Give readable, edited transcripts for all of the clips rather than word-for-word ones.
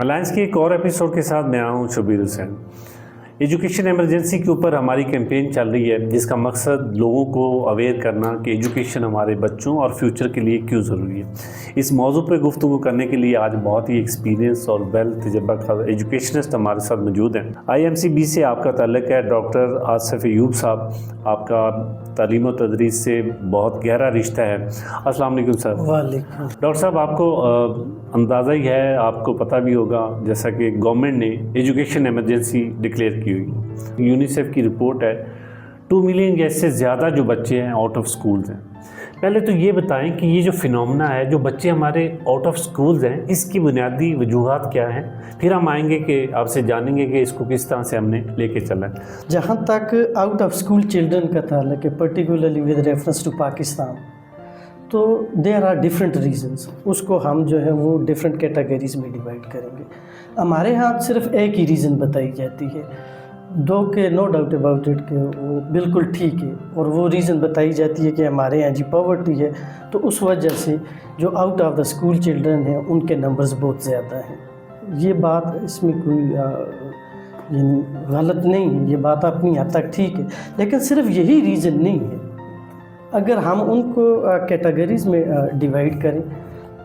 Alliance کے ایک اور ایپیسوڈ کے ساتھ میں آیا ہوں شبیر حسین۔ ایجوکیشن ایمرجنسی کے اوپر ہماری کیمپین چل رہی ہے جس کا مقصد لوگوں کو اویئر کرنا کہ ایجوکیشن ہمارے بچوں اور فیوچر کے لیے کیوں ضروری ہے۔ اس موضوع پہ گفتگو کرنے کے لیے آج بہت ہی ایکسپیرینس اور ویل تجربہ کار ایجوکیشنسٹ ہمارے ساتھ موجود ہیں۔ IMCB سے آپ کا تعلق ہے، ڈاکٹر آصف ایوب صاحب، آپ کا تعلیم و تدریس سے بہت گہرا رشتہ ہے۔ السلام علیکم سر۔ وعلیکم۔ ڈاکٹر صاحب، آپ کو اندازہ ہی ہے، آپ کو پتہ بھی ہوگا، جیسا کہ گورنمنٹ نے ایجوکیشن ایمرجنسی ڈکلیئر کی ہوئی۔ یونیسیف کی رپورٹ ہے 2 ملین یا اس سے زیادہ جو بچے ہیں آؤٹ آف سکولز ہیں۔ پہلے تو یہ بتائیں کہ یہ جو فینومنا ہے، جو بچے ہمارے آؤٹ آف سکولز ہیں، اس کی بنیادی وجوہات کیا ہیں؟ پھر ہم آئیں گے کہ آپ سے جانیں گے کہ اس کو کس طرح سے ہم نے لے کے چلا ہے۔ جہاں تک آؤٹ آف اسکول چلڈرن کا تعلق ہے، particularly with reference to Pakistan, تو دیر آر ڈفرینٹ ریزنس۔ اس کو ہم جو ہے وہ ڈفرینٹ کیٹیگریز میں ڈیوائڈ کریں گے۔ ہمارے ہاں صرف ایک ہی ریزن بتائی جاتی ہے، دو کہ نو ڈاؤٹ اباؤٹ اٹ کہ وہ بالکل ٹھیک ہے، اور وہ ریزن بتائی جاتی ہے کہ ہمارے یہاں جی پاورٹی ہے، تو اس وجہ سے جو out of the school children ہیں ان کے نمبرز بہت زیادہ ہیں۔ یہ بات اس میں کوئی یعنی غلط نہیں ہے، یہ بات اپنی حد تک ٹھیک ہے، لیکن صرف یہی ریزن نہیں ہے۔ اگر ہم ان کو کیٹیگریز میں ڈیوائڈ کریں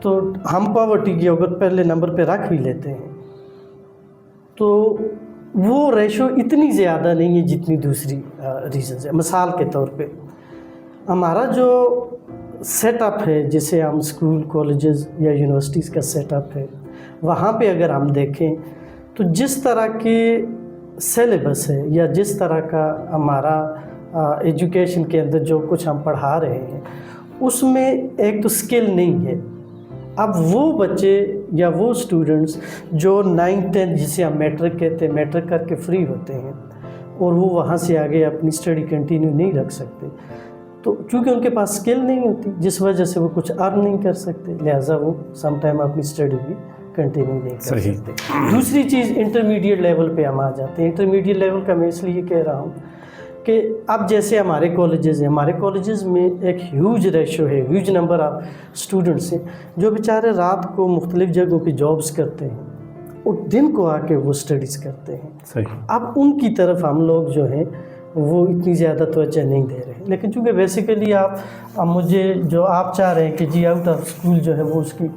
تو ہم پاورٹی کی اگر پہلے نمبر پہ رکھ بھی لیتے ہیں تو وہ ریشو اتنی زیادہ نہیں ہے جتنی دوسری ریزنز ہے۔ مثال کے طور پہ ہمارا جو سیٹ اپ ہے، جسے ہم اسکول، کالجز یا یونیورسٹیز کا سیٹ اپ ہے، وہاں پہ اگر ہم دیکھیں تو جس طرح کے سیلیبس ہے یا جس طرح کا ہمارا ایجوکیشن کے اندر جو کچھ ہم پڑھا رہے ہیں، اس میں ایک تو اسکل نہیں ہے۔ اب وہ بچے یا وہ اسٹوڈنٹس جو 9th 10th جسے ہم میٹرک کہتے ہیں، میٹرک کر کے فری ہوتے ہیں اور وہ وہاں سے آگے اپنی اسٹڈی کنٹینیو نہیں رکھ سکتے، تو چونکہ ان کے پاس اسکل نہیں ہوتی، جس وجہ سے وہ کچھ ارن نہیں کر سکتے، لہٰذا وہ سم ٹائم اپنی اسٹڈی بھی کنٹینیو نہیں کر سکتے۔ دوسری چیز، انٹرمیڈیٹ لیول پہ ہم آ جاتے ہیں۔ انٹرمیڈیٹ لیول کا میں اس لیے کہہ رہا ہوں کہ اب جیسے ہمارے کالجز ہیں، ہمارے کالجز میں ایک ہیوج ریشو ہے، ہیوج نمبر آف اسٹوڈنٹس ہیں جو بیچارے رات کو مختلف جگہوں پہ جابس کرتے ہیں اور دن کو آ کے وہ اسٹڈیز کرتے ہیں۔ صحیح۔ اب ان کی طرف ہم لوگ جو ہیں وہ اتنی زیادہ توجہ نہیں دے رہے، لیکن چونکہ بیسیکلی اب مجھے جو آپ چاہ رہے ہیں کہ جی آؤٹ آف اسکول جو ہے وہ اس کی،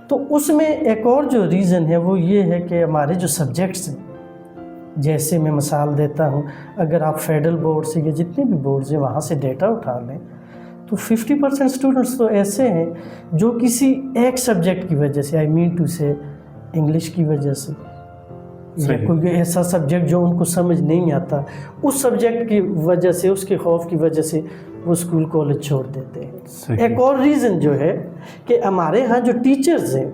تو اس میں ایک اور جو ریزن ہے وہ یہ ہے کہ ہمارے جو سبجیکٹس ہیں، جیسے میں مثال دیتا ہوں، اگر آپ فیڈرل بورڈ سے یا جتنے بھی بورڈز ہیں وہاں سے ڈیٹا اٹھا لیں تو 50% اسٹوڈنٹس تو ایسے ہیں جو کسی ایک سبجیکٹ کی وجہ سے، آئی مین ٹو سے انگلش کی وجہ سے، یا کوئی ایسا سبجیکٹ جو ان کو سمجھ نہیں آتا، اس سبجیکٹ کی وجہ سے، اس کے خوف کی وجہ سے وہ اسکول کالج چھوڑ دیتے ہیں۔ ایک اور ریزن جو ہے کہ ہمارے ہاں جو ٹیچرز ہیں،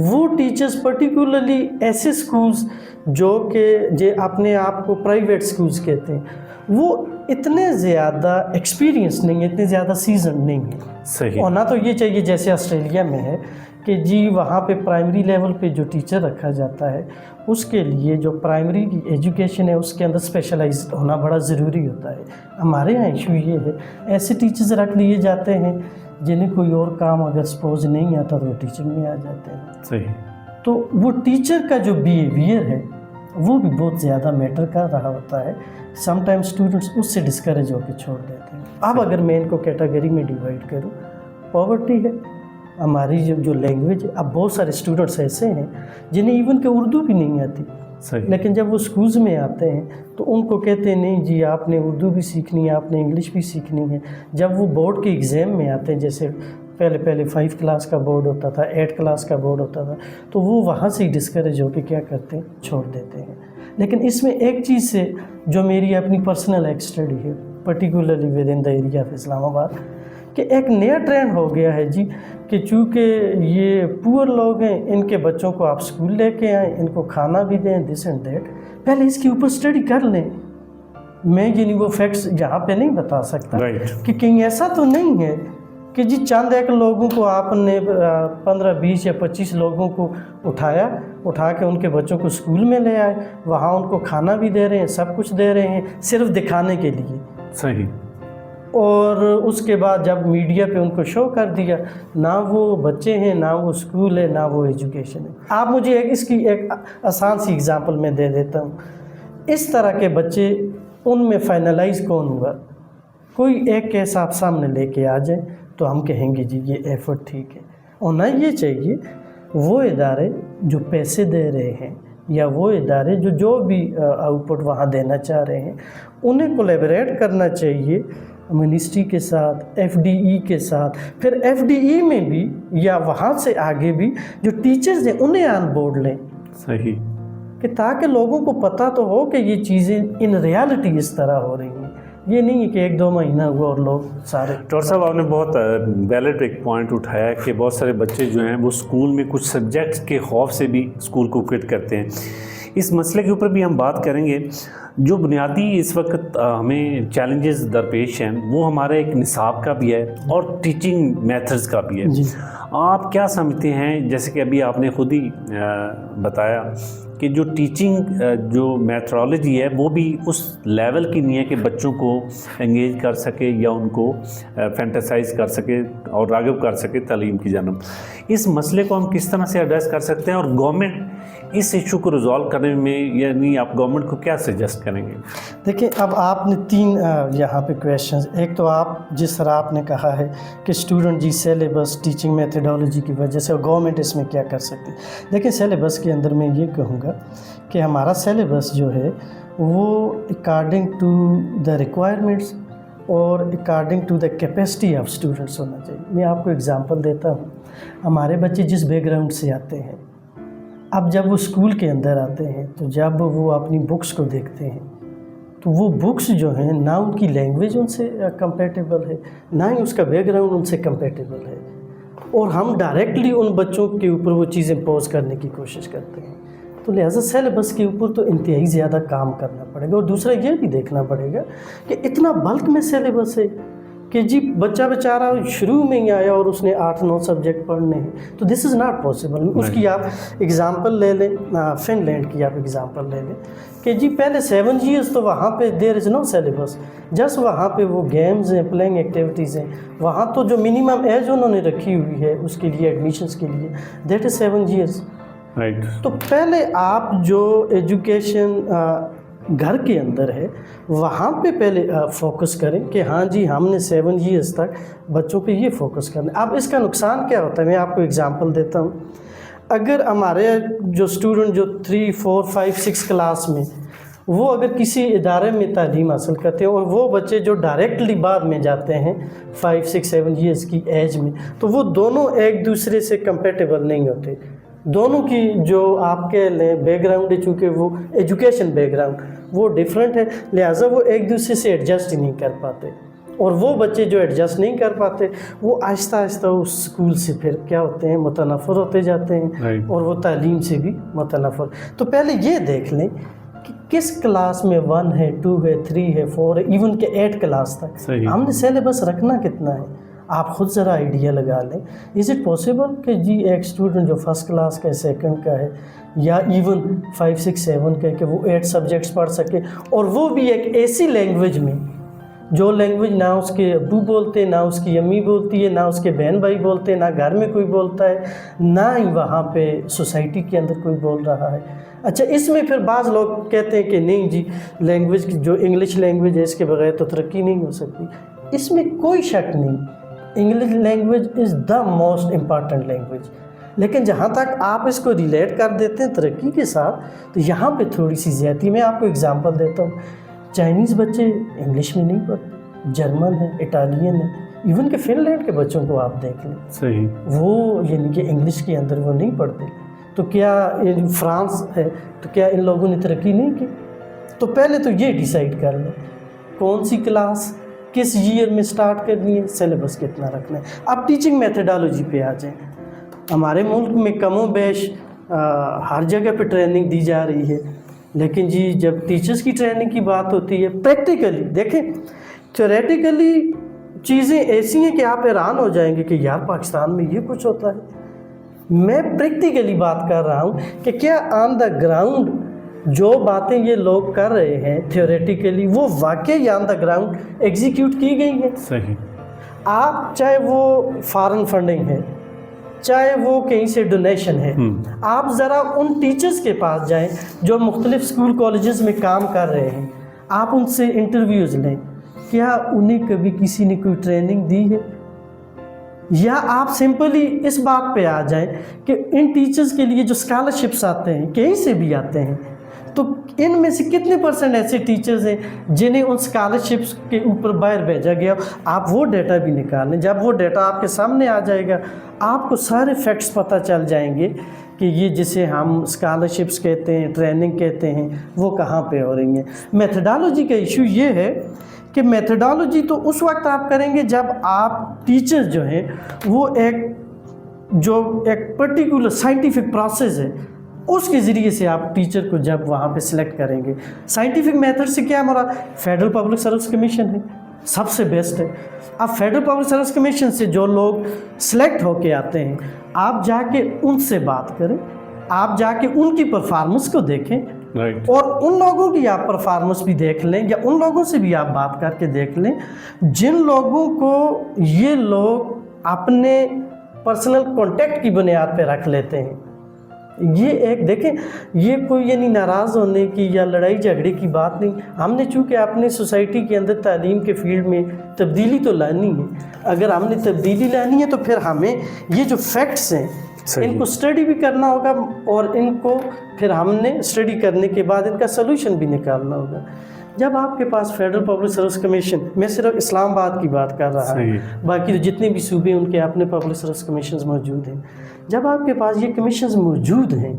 وہ ٹیچرز پرٹیکولرلی ایسے سکولز جو کہ اپنے آپ کو پرائیویٹ سکولز کہتے ہیں، وہ اتنے زیادہ ایکسپیرینس نہیں ہیں، اتنے زیادہ سیزن نہیں ہیں۔ صحیح۔ ہونا تو یہ چاہیے جیسے آسٹریلیا میں ہے کہ جی وہاں پہ پرائمری لیول پہ جو ٹیچر رکھا جاتا ہے، اس کے لیے جو پرائمری کی ایجوکیشن ہے اس کے اندر اسپیشلائز ہونا بڑا ضروری ہوتا ہے۔ ہمارے یہاں ایشو یہ ہے، ایسے ٹیچرز رکھ لیے جاتے ہیں جنہیں کوئی اور کام اگر سپوز نہیں آتا تو وہ ٹیچنگ میں آ جاتے ہیں۔ صحیح۔ تو وہ ٹیچر کا جو بیہیویئر ہے وہ بھی بہت زیادہ میٹر کر رہا ہوتا ہے۔ سم ٹائم اسٹوڈنٹس اس سے ڈسکریج ہو کے چھوڑ دیتے ہیں۔ اب اگر میں ان کو کیٹیگری میں ڈیوائڈ کروں، پاورٹی ہے، ہماری جو لینگویج ہے، اب بہت سارے اسٹوڈنٹس ایسے ہیں جنہیں ایون کہ اردو بھی نہیں آتی، لیکن جب وہ اسکولز میں آتے ہیں تو ان کو کہتے ہیں نہیں جی آپ نے اردو بھی سیکھنی ہے، آپ نے انگلش بھی سیکھنی ہے۔ جب وہ بورڈ کے ایگزام میں آتے ہیں، جیسے پہلے 5 کلاس کا بورڈ ہوتا تھا، 8 کلاس کا بورڈ ہوتا تھا، تو وہ وہاں سے ہی ڈسکریج ہو کے کیا کرتے ہیں، چھوڑ دیتے ہیں۔ لیکن اس میں ایک چیز سے جو میری اپنی پرسنل ایک اسٹڈی ہے، particularly with in the area of Islamabad, کہ ایک نیا ٹرینڈ ہو گیا ہے جی کہ چونکہ یہ پور لوگ ہیں، ان کے بچوں کو آپ اسکول لے کے آئیں، ان کو کھانا بھی دیں، دس اینڈ دیٹ، پہلے اس کے اوپر اسٹڈی کر لیں۔ میں یعنی وہ فیکٹس یہاں پہ نہیں بتا سکتا کہ کہیں ایسا تو نہیں ہے کہ جی چند ایک لوگوں کو آپ نے 15 20 یا 25 لوگوں کو اٹھا کے ان کے بچوں کو اسکول میں لے آئے، وہاں ان کو کھانا بھی دے رہے ہیں، سب کچھ دے رہے ہیں، صرف دکھانے کے لیے۔ صحیح۔ اور اس کے بعد جب میڈیا پہ ان کو شو کر دیا، نہ وہ بچے ہیں، نہ وہ اسکول ہے، نہ وہ ایجوکیشن ہے۔ آپ مجھے اس کی ایک آسان سی اگزامپل میں دے دیتا ہوں۔ اس طرح کے بچے، ان میں فائنلائز کون ہوا؟ کوئی ایک کیس آپ سامنے لے کے آ جائیں تو ہم کہیں گے جی یہ ایفرٹ ٹھیک ہے۔ ہونا یہ چاہیے وہ ادارے جو پیسے دے رہے ہیں یا وہ ادارے جو بھی آؤٹ پٹ وہاں دینا چاہ رہے ہیں، انہیں کولیبریٹ کرنا چاہیے منسٹری کے ساتھ، ایف ڈی ای کے ساتھ، پھر ایف ڈی ای میں بھی یا وہاں سے آگے بھی جو ٹیچرز ہیں انہیں آن بورڈ لیں، صحیح، کہ تاکہ لوگوں کو پتہ تو ہو کہ یہ چیزیں ان ریالٹی اس طرح ہو رہی ہیں، یہ نہیں ہے کہ ایک دو مہینہ ہوا اور لوگ سارے۔ ڈاکٹر صاحب آپ نے بہت ویلڈ ایک پوائنٹ اٹھایا کہ بہت سارے بچے جو ہیں وہ اسکول میں کچھ سبجیکٹس کے خوف سے بھی اسکول کو کوئٹ کرتے ہیں۔ اس مسئلے کے اوپر بھی ہم بات کریں گے۔ جو بنیادی اس وقت ہمیں چیلنجز درپیش ہیں وہ ہمارا ایک نصاب کا بھی ہے اور ٹیچنگ میتھڈز کا بھی ہے۔ آپ کیا سمجھتے ہیں، جیسے کہ ابھی آپ نے خود ہی بتایا کہ جو ٹیچنگ جو میتھڈالوجی ہے وہ بھی اس لیول کی نہیں ہے کہ بچوں کو انگیج کر سکے یا ان کو فینٹیسائز کر سکے اور راغب کر سکے تعلیم کی جانب۔ اس مسئلے کو ہم کس طرح سے ایڈریس کر سکتے ہیں، اور گورنمنٹ اس ایشو کو ریزالو کرنے میں، یعنی آپ گورنمنٹ کو کیا سجیسٹ کریں گے؟ دیکھیں، اب آپ نے تین یہاں پہ کویشچنز، ایک تو آپ جس طرح آپ نے کہا ہے کہ اسٹوڈنٹ جی سیلیبس ٹیچنگ میتھڈالوجی کی وجہ سے گورنمنٹ اس میں کیا کر سکتی ہے۔ دیکھیں، سیلیبس کے اندر میں یہ کہوں گا کہ ہمارا سیلیبس جو ہے وہ اکارڈنگ ٹو دا ریکوائرمنٹس اور according to the capacity of students ہونا چاہیے۔ میں آپ کو اگزامپل دیتا ہوں۔ ہمارے بچے جس بیک گراؤنڈ سے آتے ہیں، اب جب وہ اسکول کے اندر آتے ہیں تو جب وہ اپنی بکس کو دیکھتے ہیں تو وہ بکس جو ہیں نہ ان کی لینگویج ان سے کمپیٹیبل ہے، نہ ہی اس کا بیک گراؤنڈ ان سے کمپیٹیبل ہے، اور ہم ڈائریکٹلی ان بچوں کے اوپر وہ چیزیں امپوز کرنے کی کوشش کرتے ہیں۔ تو لہٰذا سیلیبس کے اوپر تو انتہائی زیادہ کام کرنا پڑے گا، اور دوسرا یہ بھی دیکھنا پڑے گا کہ اتنا بلک میں سیلیبس ہے کہ جی بچہ بیچارہ شروع میں ہی آیا اور اس نے 8-9 سبجیکٹ پڑھنے ہیں، تو دس از ناٹ پاسبل۔ اس کی آپ اگزامپل لے لیں، فن لینڈ کی آپ اگزامپل لے لیں کہ جی پہلے 7 ایئرس تو وہاں پہ دیر از نو سیلیبس، جسٹ وہاں پہ وہ گیمز ہیں، پلینگ ایکٹیویٹیز ہیں، وہاں تو جو منیمم ایج انہوں نے رکھی ہوئی ہے اس کے لیے ایڈمیشنس کے لیے دیٹ از 7 ایئرس۔ تو پہلے آپ جو ایجوکیشن گھر کے اندر ہے وہاں پہ پہلے فوکس کریں کہ ہاں جی ہم نے 7 ایئرس تک بچوں پہ یہ فوکس کرنا ہے۔ اب اس کا نقصان کیا ہوتا ہے، میں آپ کو اگزامپل دیتا ہوں۔ اگر ہمارے جو اسٹوڈنٹ جو 3, 4, 5, 6 کلاس میں وہ اگر کسی ادارے میں تعلیم حاصل کرتے ہیں، اور وہ بچے جو ڈائریکٹلی بعد میں جاتے ہیں 5, 6, 7 ایئرس کی ایج میں، تو وہ دونوں ایک دوسرے سے کمپیٹیبل نہیں ہوتے۔ دونوں کی جو آپ کے لیں بیک گراؤنڈ ہے، چونکہ وہ ایجوکیشن بیک گراؤنڈ وہ ڈیفرنٹ ہے، لہٰذا وہ ایک دوسرے سے ایڈجسٹ ہی نہیں کر پاتے، اور وہ بچے جو ایڈجسٹ نہیں کر پاتے وہ آہستہ آہستہ اس اسکول سے پھر کیا ہوتے ہیں، متنفر ہوتے جاتے ہیں، اور وہ تعلیم سے بھی متنفر۔ تو پہلے یہ دیکھ لیں کہ کس کلاس میں 1 ہے، 2 ہے، 3 ہے، 4 ہے، ایون کہ 8 کلاس تک ہم نے سیلیبس رکھنا کتنا ہے۔ آپ خود ذرا آئیڈیا لگا لیں، از اٹ پاسبل کہ جی ایک اسٹوڈنٹ جو 1st کلاس کا ہے، 2nd کا ہے، یا ایون 5, 6, 7 کا ہے، کہ وہ 8 سبجیکٹس پڑھ سکے، اور وہ بھی ایک ایسی لینگویج میں جو لینگویج نہ اس کے ابو بولتے، نہ اس کی امی بولتی ہے، نہ اس کے بہن بھائی بولتے، نہ گھر میں کوئی بولتا ہے، نہ ہی وہاں پہ سوسائٹی کے اندر کوئی بول رہا ہے۔ اچھا، اس میں پھر بعض لوگ کہتے ہیں کہ نہیں جی لینگویج جو انگلش لینگویج ہے اس کے بغیر تو ترقی نہیں ہو سکتی۔ اس میں کوئی شک نہیں، English language is the most important language, لیکن جہاں تک آپ اس کو ریلیٹ کر دیتے ہیں ترقی کے ساتھ تو یہاں پہ تھوڑی سی زیادتی۔ میں آپ کو اگزامپل دیتا ہوں، چائنیز بچے انگلش میں نہیں پڑھتے، جرمن ہے، اٹالین ہے، ایون کہ فن لینڈ کے بچوں کو آپ دیکھ لیں، صحیح وہ یعنی کہ انگلش کے اندر وہ نہیں پڑھتے۔ تو کیا فرانس ہے تو کیا ان لوگوں نے ترقی نہیں کی؟ تو پہلے تو یہ ڈیسائیڈ کر لیں کون سی کلاس کس ایئر میں سٹارٹ کرنی ہے، سیلیبس کتنا رکھنا ہے۔ اب ٹیچنگ میتھڈالوجی پہ آ جائیں۔ ہمارے ملک میں کم و بیش ہر جگہ پہ ٹریننگ دی جا رہی ہے، لیکن جی جب ٹیچرز کی ٹریننگ کی بات ہوتی ہے، پریکٹیکلی دیکھیں، تھیوریٹیکلی چیزیں ایسی ہیں کہ آپ حیران ہو جائیں گے کہ یار پاکستان میں یہ کچھ ہوتا ہے۔ میں پریکٹیکلی بات کر رہا ہوں کہ کیا آن دا گراؤنڈ جو باتیں یہ لوگ کر رہے ہیں تھیوریٹیکلی وہ واقعی آن دا گراؤنڈ ایگزیکیوٹ کی گئی ہیں. صحیح. آپ چاہے وہ فارن فنڈنگ ہے, چاہے وہ کہیں سے ڈونیشن ہے, آپ ذرا ان ٹیچرز کے پاس جائیں جو مختلف اسکول کالجز میں کام کر رہے ہیں, آپ ان سے انٹرویوز لیں, کیا انہیں کبھی کسی نے کوئی ٹریننگ دی ہے؟ یا آپ سمپلی اس بات پہ آ جائیں کہ ان ٹیچرز کے لیے جو اسکالرشپس آتے ہیں کہیں سے بھی آتے ہیں, تو ان میں سے کتنے % ایسے ٹیچرز ہیں جنہیں ان اسکالرشپس کے اوپر باہر بھیجا گیا؟ آپ وہ ڈیٹا بھی نکال لیں. جب وہ ڈیٹا آپ کے سامنے آ جائے گا آپ کو سارے فیکٹس پتہ چل جائیں گے کہ یہ جسے ہم اسکالرشپس کہتے ہیں, ٹریننگ کہتے ہیں, وہ کہاں پہ ہو رہی ہیں. میتھڈالوجی کا ایشو یہ ہے کہ میتھڈالوجی تو اس وقت آپ کریں گے جب آپ ٹیچر جو ہیں وہ ایک پرٹیکولر سائنٹیفک پروسیس ہے اس کے ذریعے سے آپ ٹیچر کو جب وہاں پہ سلیکٹ کریں گے. سائنٹیفک میتھڈ سے کیا مراد؟ فیڈرل پبلک سروس کمیشن ہے, سب سے بیسٹ ہے. اب فیڈرل پبلک سروس کمیشن سے جو لوگ سلیکٹ ہو کے آتے ہیں آپ جا کے ان سے بات کریں, آپ جا کے ان کی پرفارمنس کو دیکھیں, اور ان لوگوں کی آپ پرفارمنس بھی دیکھ لیں, یا ان لوگوں سے بھی آپ بات کر کے دیکھ لیں جن لوگوں کو یہ لوگ اپنے پرسنل کانٹیکٹ کی بنیاد پہ رکھ لیتے ہیں. یہ ایک دیکھیں, یہ کوئی یعنی ناراض ہونے کی یا لڑائی جھگڑے کی بات نہیں. ہم نے چونکہ اپنے سوسائٹی کے اندر تعلیم کے فیلڈ میں تبدیلی تو لانی ہے. اگر ہم نے تبدیلی لانی ہے تو پھر ہمیں یہ جو فیکٹس ہیں ان کو اسٹڈی بھی کرنا ہوگا, اور ان کو پھر ہم نے اسٹڈی کرنے کے بعد ان کا سلوشن بھی نکالنا ہوگا. جب آپ کے پاس فیڈرل پبلک سروس کمیشن, میں صرف اسلام آباد کی بات کر رہا ہوں, باقی جتنے بھی صوبے ان کے اپنے پبلک سروس کمیشنز موجود ہیں, جب آپ کے پاس یہ کمیشنز موجود ہیں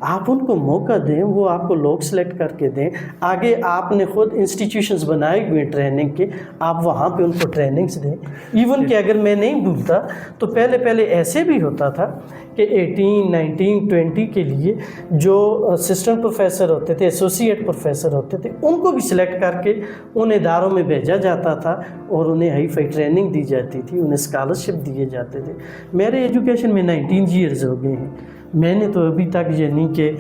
آپ ان کو موقع دیں, وہ آپ کو لوگ سلیکٹ کر کے دیں. آگے آپ نے خود انسٹیٹیوشنز بنائے ہوئے ٹریننگ کے, آپ وہاں پہ ان کو ٹریننگز دیں. ایون کہ اگر میں نہیں بھولتا تو پہلے ایسے بھی ہوتا تھا کہ 18, 19, 20 کے لیے جو اسسٹنٹ پروفیسر ہوتے تھے, ایسوسیٹ پروفیسر ہوتے تھے, ان کو بھی سلیکٹ کر کے ان اداروں میں بھیجا جاتا تھا اور انہیں ہائی فائی ٹریننگ دی جاتی تھی, انہیں اسکالرشپ دیے جاتے تھے. میرے ایجوکیشن میں 19 ایئرز ہو گئے ہیں, میں نے تو ابھی تک یہ نہیں کہ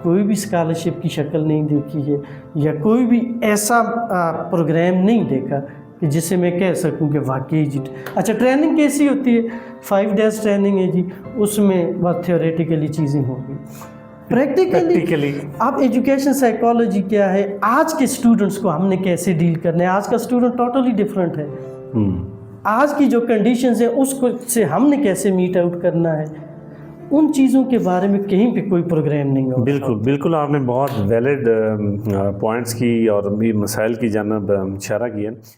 کوئی بھی اسکالرشپ کی شکل نہیں دیکھی ہے یا کوئی بھی ایسا پروگرام نہیں دیکھا کہ جس سے میں کہہ سکوں کہ واقعی جی. اچھا ٹریننگ کیسی ہوتی ہے؟ 5 days ٹریننگ ہے جی, اس میں بس تھیوریٹیکلی چیزیں ہوں گی. پریکٹیکلی اب ایجوکیشن سائیکالوجی کیا ہے, آج کے اسٹوڈنٹس کو ہم نے کیسے ڈیل کرنا ہے. آج کا اسٹوڈنٹ ٹوٹلی ڈفرینٹ ہے, آج کی جو کنڈیشنز ہیں اس کو سے ہم نے کیسے میٹ آؤٹ کرنا ہے, ان چیزوں کے بارے میں کہیں پہ کوئی پروگرام نہیں ہوگا. بالکل آپ نے بہت ویلڈ پوائنٹس کی اور بھی مسائل کی جانب اشارہ کیا.